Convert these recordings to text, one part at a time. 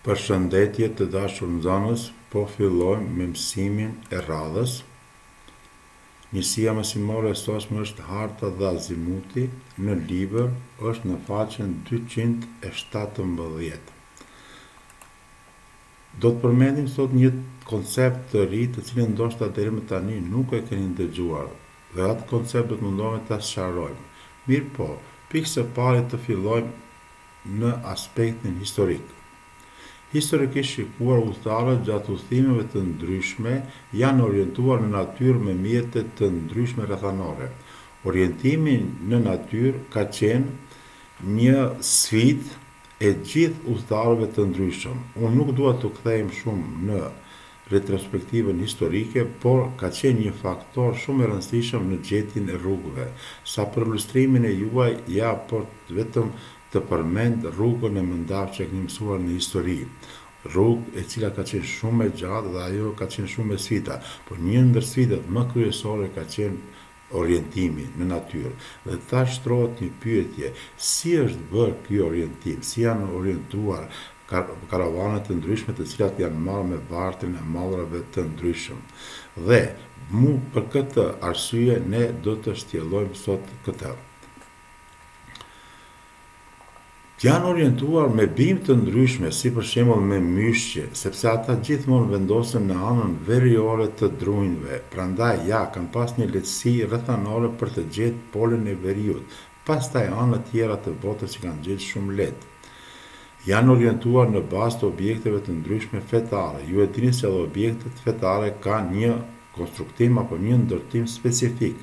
Përshëndetje të dashur nxënës, po fillojmë me mësimin e radhës. Njësia mësimore e sotme është harta dhe azimuti në libër, është në faqen 217. Do të përmendim sot një koncept të ri të cilin ndoshta deri më tani nuk e keni dëgjuar, dhe atë koncept do të mundohemi ta sqarojmë. Mirë po, pikë së pari të fillojmë në aspektin historik. Historikisht shikuar, udhëtarët gjatë udhëtimeve të ndryshme janë orientuar në natyrë me mjete të ndryshme rrethanore. Orientimi në natyrë ka qenë një sfidë e gjithë udhëtarëve të ndryshëm. Unë nuk dua të kthehem shumë në retrospektivën historike, por ka qenë një faktor shumë i rëndësishëm në gjetjen e rrugëve. Sa për ilustrimin e juaj, ja por vetëm të përmend rrugën e mëndap që e keni mësuar në histori. Rrugë e cila ka qenë shumë e gjatë dhe ajo ka qenë shumë e sfida, por një ndër sfidat më kryesore ka qenë orientimi në natyrë. Dhe tash shtrohet një pyetje, si është bërë ky orientim, si janë orientuar karavanat të ndryshme të cilat janë marrë me bartrin e mallrave të ndryshëm. Dhe për këtë arsye ne do të shtjellojmë sot këtë. Janë orientuar me bimë të ndryshme, si për shembull me myshqe, sepse ata gjithmonë vendosen në anën veriore të drunjve. Prandaj kanë pas një lehtësi rrethanore për të gjetur polin e veriut, pastaj anët tjera të botës që kanë gjetur shumë lehtë. Janë orientuar në bazë të objekteve të ndryshme fetare. Ju e dini se edhe objektet fetare kanë një konstruktim apo një ndërtim specifik.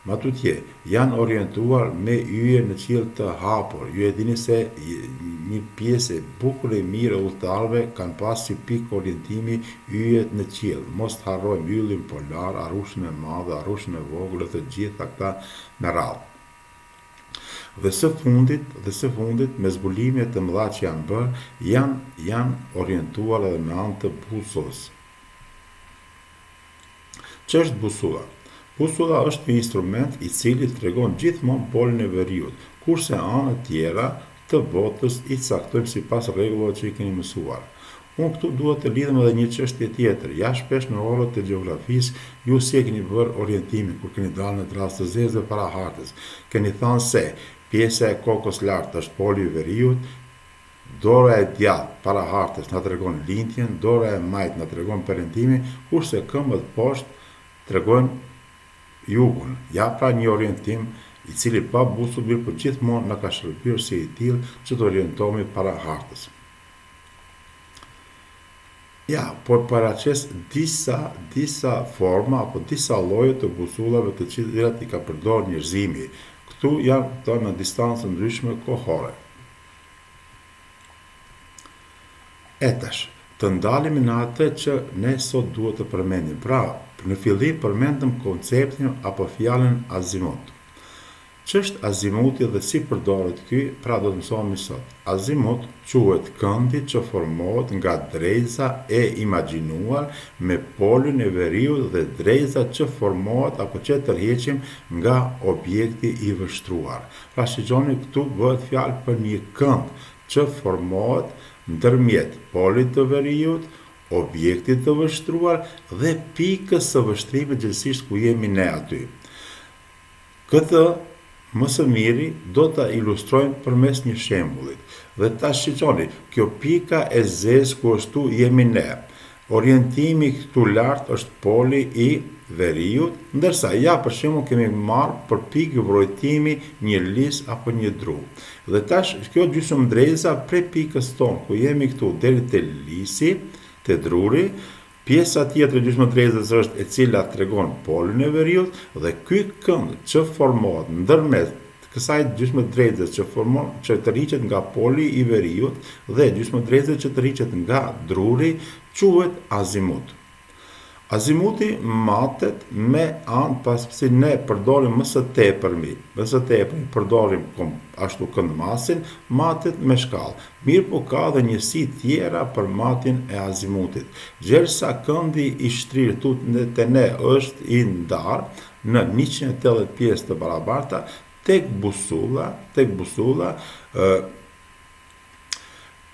Matutje, janë orientuar me yje në qiell të hapur. Ju e dini se një pjesë e bukur e mirë e udhëtarëve kanë pas si pikë orientimi yjet në qiell. Mos të harrojmë yllin polar, arrushën e madhe, arrushën e vogël dhe të gjitha këta me radhë. Dhe së fundit, me zbulimet të mëdha që janë bërë, janë orientuar edhe me anë të busolës. Ç'është busolla? Busolla është një instrument i cili tregon gjithmonë polin e veriut, kurse anët tjera të botës i caktojmë sipas rregullave që i keni mësuar. Unë këtu duhet të lidhem edhe një çështje tjetër. Ja shpesh në orët e gjeografisë ju si e keni bërë orientimin kur keni dalë në trast të zezë para hartës. Keni thënë se pjesa e kokës lart është poli i veriut, dora e djathtë para hartës na tregon lindjen, dora e majt na tregon perëndimin, kurse këmbët poshtë tregojnë jugun. Ja pra një orientim i cili pa busull mirë për gjithmonë na ka shërbyer si i tillë që të orientohemi para hartës. Ja, por paraqes disa forma apo disa lloje të busullave të cilat i ka përdorur njerëzimi. Këtu janë këto në distancë ndryshme kohore. E tash, të ndalemi në atë që ne sot duhet të përmendim. Pra, në fillim përmendëm konceptin apo fjalën azimut. Ç'është azimuti dhe si përdoret ky? Pra do të mësojmë sot. Azimut quhet këndi që formohet nga drejza e imagjinuar me polin e veriut dhe drejza që formohet apo që tërheqim nga objekti i vështruar. Pra shigjoni, këtu bëhet fjalë për një kënd që formohet ndërmjet polit të veriut, objektit të vështruar dhe pikës së vështrimit gjithësisht ku jemi ne aty. Këtë më së miri do ta ilustrojmë përmes një shembulli. Dhe tash shigjoni, kjo pika e zezë ku ashtu jemi ne. Orientimi këtu lart është poli i veriut, ndërsa për shembull kemi marrë për pikë vrojtimi një lis apo një dru. Dhe tash kjo gjysmëdreza prej pikës tonë ku jemi këtu deri te lisi, te druri, pjesa tjetër e gjysmëdrezës është e cila tregon polin e veriut dhe ky kënd që formohet ndërmjet kësaj gjysmëdrezës që tërhiqet nga poli i veriut dhe gjysmëdrezës që tërhiqet nga druri quhet azimut. Azimuti matet me anë pasi ne përdorim më së tepërmi përdorim ashtu këndmasin, matet me shkallë. Mirë po ka dhe njësi tjera për matjen e azimutit. Gjersa këndi i shtrirë te ne është i ndarë në 180 pjesë të barabarta, tek busulla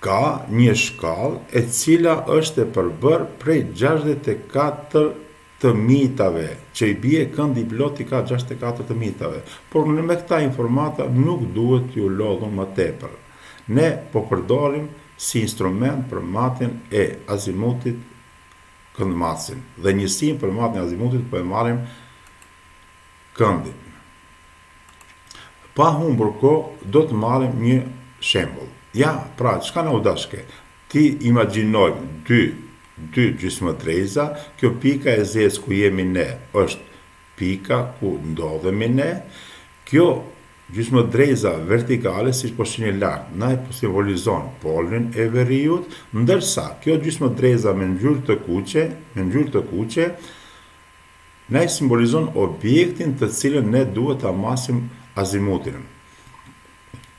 ka një shkallë e cila është e përbërë prej 64 të mitave, që i bie këndi i plot i ka 64 të mitave, por me këta informata nuk duhet t'ju lodhun më tepër. Ne po përdorim si instrument për matjen e azimutit këndmatsin, dhe njësim për matjen e azimutit po e marrim këndin. Pa humbur kohë, do të marrim një shembull. Ja, pra, çka na u dashke? Ti imagjinojmë dy gjysmëdreza, kjo pika e zezë ku jemi ne është pika ku ndodhemi ne, kjo gjysmëdreza vertikale, si po shihni lart, na e simbolizon polin e veriut, ndërsa kjo gjysmëdreza me ngjyrë të kuqe, na e simbolizon objektin të cilën ne duhet ta masim azimutin.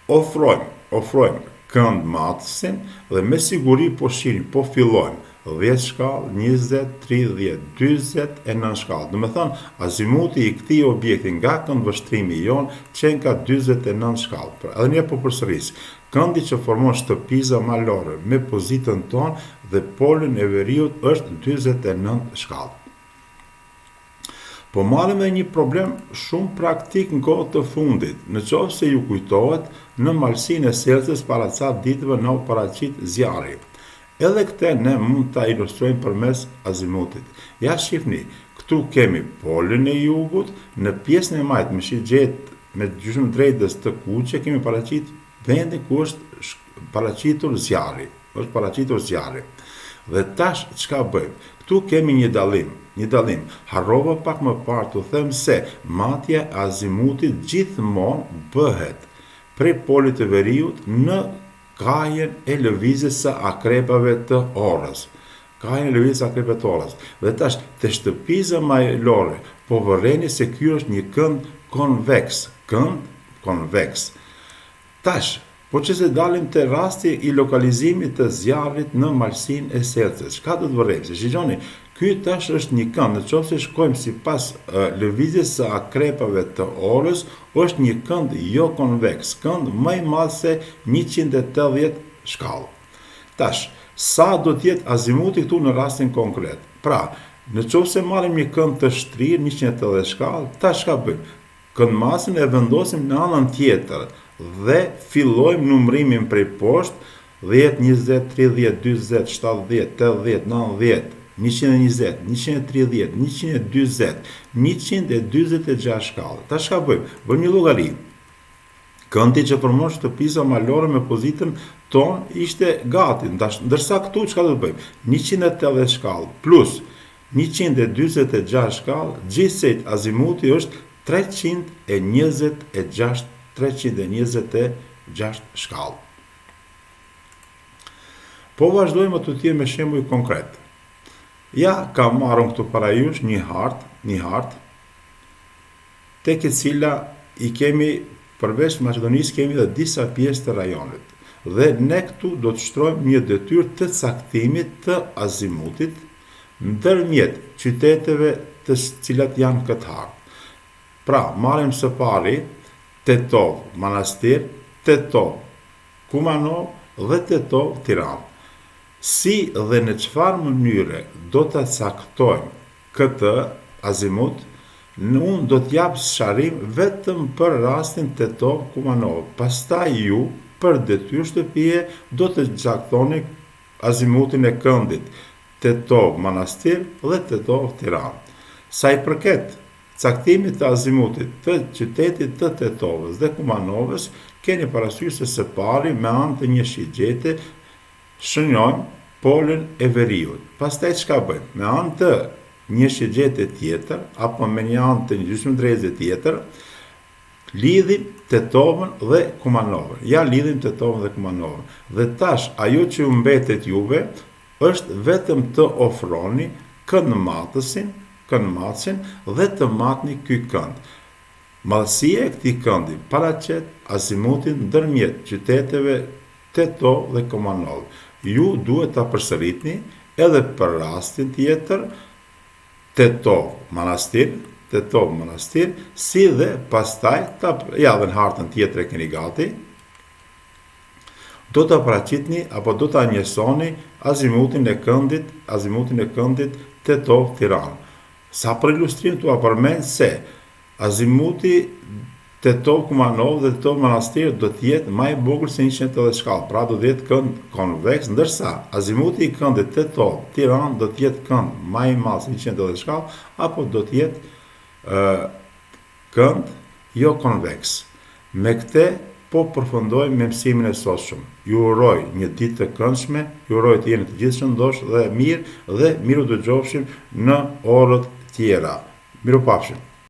Ofrojmë këndmatësin dhe me siguri po shihni, po fillojmë 10 shkallë, 20, 30, 40 e 9 shkallë. Do me thënë, azimuti i këtij objekti nga këndvështrimi jon qenë ka 49 shkallë. Edhe një po përsëris, këndi që formon shtëpiza malore me pozitën tonë dhe polin e veriut është 49 shkallë. Po marrim edhe një problem shumë praktik në kohët të fundit, në qoftë se ju kujtohet, në malsinë e Selces para ca ditëve na u paraqit zjarri. Edhe këtë ne mund ta ilustrojmë përmes azimutit. Ja shihni, këtu kemi polin e jugut, në pjesën e majtë me shigjet me gjysmëdrejtës të kuqe kemi paraqit vendin ku është paraqitur zjarri. Dhe tash çka bëjmë? Këtu kemi një dallim. Harrova pak më parë të them se matja e azimutit gjithmonë bëhet prej polit të veriut në kajen e lëvizjes së akrepave të orës. Dhe tash, te shtëpiza majlore, po vërreni se ky është një kënd konveks. Tash, po që se dalim të rasti i lokalizimit të zjarrit në malsinë e Selces, çka do të vërrejmë? Se shigjoni, ky tash është një kënd, në qoftë se shkojmë sipas lëvizjes së akrepave të orës, është një kënd jo konveks, kënd më i madh se 180 shkallë. Tash, sa do të jetë azimuti këtu në rastin konkret? Pra, në qoftë se marrim një kënd të shtrirë 180 shkallë, tash çka bëjmë? Këndmasin e vendosim në anën tjetër dhe fillojmë numërimin prej poshtë 10, 20, 30, 40, 70, 80, 90, 120, 130, 120, 126 shkallë. Ta çka bëjmë? Bëjmë një llogari. Këndi që formon shtëpiza malore me pozitën tonë ishte gati, ndërsa këtu çka do të bëjmë? 180 shkallë plus 126 shkallë, gjithsej azimuti është 326 shkallë. Po vazhdojmë të tjerë me shembuj konkret. Ja, kam marrën këtu para jush një hartë, tek e cila i kemi, përveç Maqedonisë, kemi dhe disa pjesë të rajonit. Dhe ne këtu do të shtrojmë një detyrë të caktimit të azimutit ndërmjet qyteteve të cilat janë këtë hartë. Pra, marrim së pari Tetov, Manastir, Tetov, Kumanov dhe Tetov, Tiranë. Si dhe në çfarë mënyre do të caktojmë këtë azimut, unë do t'jap sqarim vetëm për rastin Tetov Kumanov. Pastaj ju, për detyrë shtëpie, do të caktoni azimutin e këndit Tetov Manastir dhe Tetov Tiranë. Sa i përket caktimit të azimutit të qytetit të Tetovës dhe Kumanovës, keni parasysh se së pari me anë të një shigjete shënjojmë polin e veriut. Pastaj çka bëjmë? Me anë të një shigjete tjetër, apo me një anë të një gjysmëdreze tjetër, lidhim Tetovën dhe Kumanovën. Ja, lidhim Tetovën dhe Kumanovën. Dhe tash, ajo që ju mbetet juve, është vetëm të ofroni këndmatësin dhe të matni ky kënd. Madhësia e këtij këndi paraqet azimutin ndërmjet qyteteve Tetov dhe Kumanov. Ju duhet ta përsëritni edhe për rastin tjetër Tetov Manastir, si dhe pastaj ja dhe në hartën tjetër e keni gati. Do të paraqitni apo do ta njësoni azimutin e këndit Tetov-Tiranë. Sa për ilustrim t'ua përmend se azimuti Tetov-Kumanov dhe Tetov-Manastir do t'jetë më i bukur se 180 shkallë, pra do të jetë kënd konveks, ndërsa azimuti i këndit Tetov-Tiranë do t'jetë kënd më i madh se 180 shkallë, apo do t'jetë kënd jo konveks. Me këte po përfundojmë me mësimin e sotshëm. Ju uroj një ditë të këndshme, ju uroj të jeni të gjithë shëndosh dhe mirë, dhe miru dëgjofshim në orët tjera. Mirupafshim.